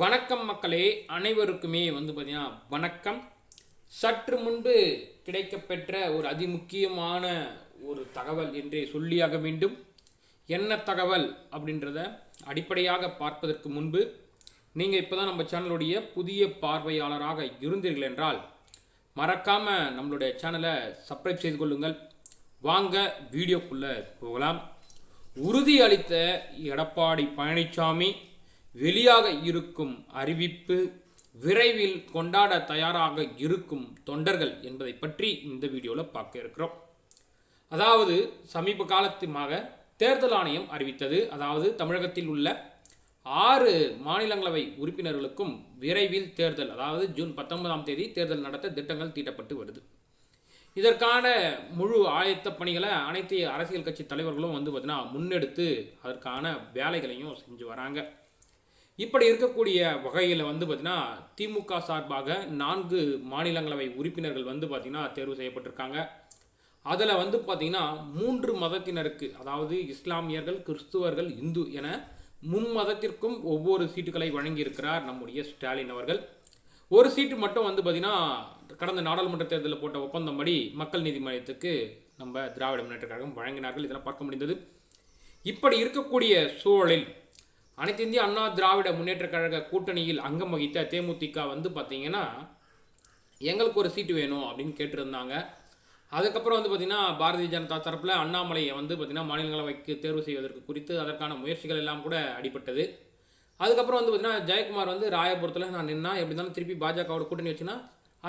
வணக்கம் மக்களே, அனைவருக்குமே பார்த்தீங்கன்னா வணக்கம். சற்று முன்பு கிடைக்கப்பெற்ற ஒரு அதிமுக்கியமான ஒரு தகவல் என்றே சொல்லியாக வேண்டும். என்ன தகவல் அப்படின்றத அடிப்படையாக பார்ப்பதற்கு முன்பு நீங்கள் இப்போ தான் நம்ம சேனலுடைய புதிய பார்வையாளராக இருந்தீர்கள் என்றால் மறக்காமல் நம்மளுடைய சேனலை சப்ஸ்கிரைப் செய்து கொள்ளுங்கள். வாங்க வீடியோக்குள்ளே போகலாம். உறுதி அளித்த எடப்பாடி பழனிசாமி வெளியாக இருக்கும் அறிவிப்பு, விரைவில் கொண்டாட தயாராக இருக்கும் தொண்டர்கள் என்பதை பற்றி இந்த வீடியோவில் பார்க்க இருக்கிறோம். அதாவது சமீப காலத்துமாக தேர்தல் ஆணையம் அறிவித்தது, அதாவது தமிழகத்தில் உள்ள 6 மாநிலங்களவை உறுப்பினர்களுக்கும் விரைவில் தேர்தல், அதாவது ஜூன் 19ஆம் தேதி தேர்தல் நடத்த திட்டங்கள் தீட்டப்பட்டு வருது. இதற்கான முழு ஆயத்த பணிகளை அனைத்து அரசியல் கட்சி தலைவர்களும் பார்த்தீங்கன்னா முன்னெடுத்து அதற்கான வேலைகளையும் செஞ்சு வராங்க. இப்படி இருக்கக்கூடிய வகையில் பார்த்தீங்கன்னா திமுக சார்பாக 4 மாநிலங்களவை உறுப்பினர்கள் பார்த்தீங்கன்னா தேர்வு செய்யப்பட்டிருக்காங்க. அதில் பார்த்தீங்கன்னா 3 மதத்தினருக்கு, அதாவது இஸ்லாமியர்கள், கிறிஸ்துவர்கள், இந்து என மும்மதத்திற்கும் ஒவ்வொரு சீட்டுகளை வழங்கியிருக்கிறார் நம்முடைய ஸ்டாலின் அவர்கள். ஒரு சீட்டு மட்டும் பார்த்தீங்கன்னா கடந்த நாடாளுமன்ற தேர்தலில் போட்ட ஒப்பந்தம்படி மக்கள் நீதி மையத்துக்கு நம்ம திராவிட முன்னேற்ற கழகம் வழங்கினார்கள். இதெல்லாம் பார்க்க முடிந்தது. இப்படி இருக்கக்கூடிய சூழலில் அனைத்து இந்திய அண்ணா திராவிட முன்னேற்ற கழக கூட்டணியில் அங்கம் வகித்த தேமுதிக பார்த்தீங்கன்னா எங்களுக்கு ஒரு சீட்டு வேணும் அப்படின்னு கேட்டிருந்தாங்க. அதுக்கப்புறம் பார்த்தீங்கன்னா பாரதிய ஜனதா தரப்பில் அண்ணாமலையை பார்த்தீங்கன்னா மாநிலங்களவைக்கு தேர்வு செய்வதற்கு குறித்து அதற்கான முயற்சிகள் எல்லாம் கூட அடிபட்டது. அதுக்கப்புறம் பார்த்தீங்கன்னா ஜெயக்குமார் ராயபுரத்தில் நான் நின்னா எப்படி இருந்தாலும் திருப்பி பாஜகவோட கூட்டணி வச்சுன்னா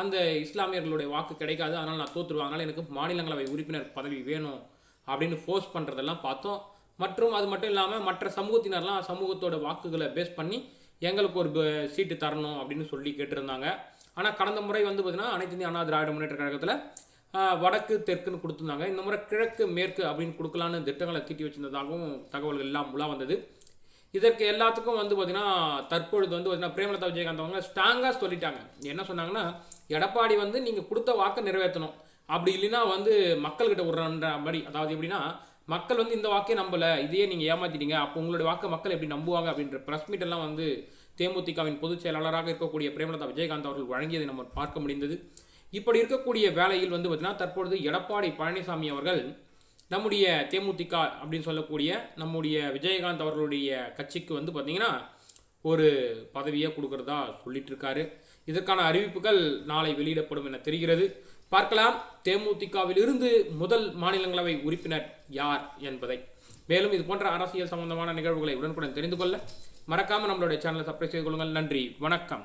அந்த இஸ்லாமியர்களுடைய வாக்கு கிடைக்காது, அதனால் நான் தோற்றுருவாங்க, அதனால் எனக்கு மாநிலங்களவை உறுப்பினர் பதவி வேணும் அப்படின்னு ஃபோர்ஸ் பண்ணுறதெல்லாம் பார்த்தோம். மற்றும் அது மட்டும் இல்லாமல் மற்ற சமூகத்தினர்லாம் சமூகத்தோட வாக்குகளை பேஸ் பண்ணி எங்களுக்கு ஒரு சீட்டு தரணும் அப்படின்னு சொல்லி கேட்டிருந்தாங்க. ஆனால் கடந்த முறை பார்த்தீங்கன்னா அனைத்து இந்திய அண்ணா திராவிட முன்னேற்ற கழகத்தில் வடக்கு தெற்குன்னு கொடுத்துருந்தாங்க. இந்த முறை கிழக்கு மேற்கு அப்படின்னு கொடுக்கலான்னு திட்டங்களை தீட்டி வச்சிருந்ததாகவும் தகவல்கள் எல்லாம் உலா வந்தது. இதற்கு எல்லாத்துக்கும் பார்த்தீங்கன்னா தற்பொழுது பார்த்தீங்கன்னா பிரேமலதா விஜயகாந்த் அவங்க ஸ்ட்ராங்காக சொல்லிட்டாங்க. என்ன சொன்னாங்கன்னா, எடப்பாடி நீங்கள் கொடுத்த வாக்கை நிறைவேற்றணும், அப்படி இல்லைன்னா மக்கள்கிட்ட விடுறன்ற மாதிரி, அதாவது எப்படின்னா மக்கள் இந்த வாக்கே நம்பலை, இதையே நீங்கள் ஏமாற்றிட்டீங்க, அப்போ உங்களுடைய வாக்கை மக்கள் எப்படி நம்புவாங்க அப்படின்ற ப்ரெஸ் மீட் எல்லாம் தேமுதிகவின் பொதுச் செயலாளராக இருக்கக்கூடிய பிரேமலதா விஜயகாந்த் அவர்கள் வழங்கியதை நம்ம பார்க்க முடிந்தது. இப்படி இருக்கக்கூடிய வேளையில் பார்த்தீங்கன்னா தற்பொழுது எடப்பாடி பழனிசாமி அவர்கள் நம்முடைய தேமுதிக அப்படின்னு சொல்லக்கூடிய நம்முடைய விஜயகாந்த் அவர்களுடைய கட்சிக்கு பார்த்தீங்கன்னா ஒரு பதவியை கொடுக்கறதா சொல்லிட்டு இருக்காரு. இதற்கான அறிவிப்புகள் நாளை வெளியிடப்படும் என தெரிகிறது. பார்க்கலாம் தேமுதிகவில் இருந்து முதல் மாநிலங்களவை உறுப்பினர் யார் என்பதை. மேலும் இது போன்ற அரசியல் சம்பந்தமான நிகழ்வுகளை உடனுக்குடன் தெரிந்து கொள்ள மறக்காமல் நம்மளுடைய சேனலை சப்ஸ்கிரைப் செய்து கொள்ளுங்கள். நன்றி, வணக்கம்.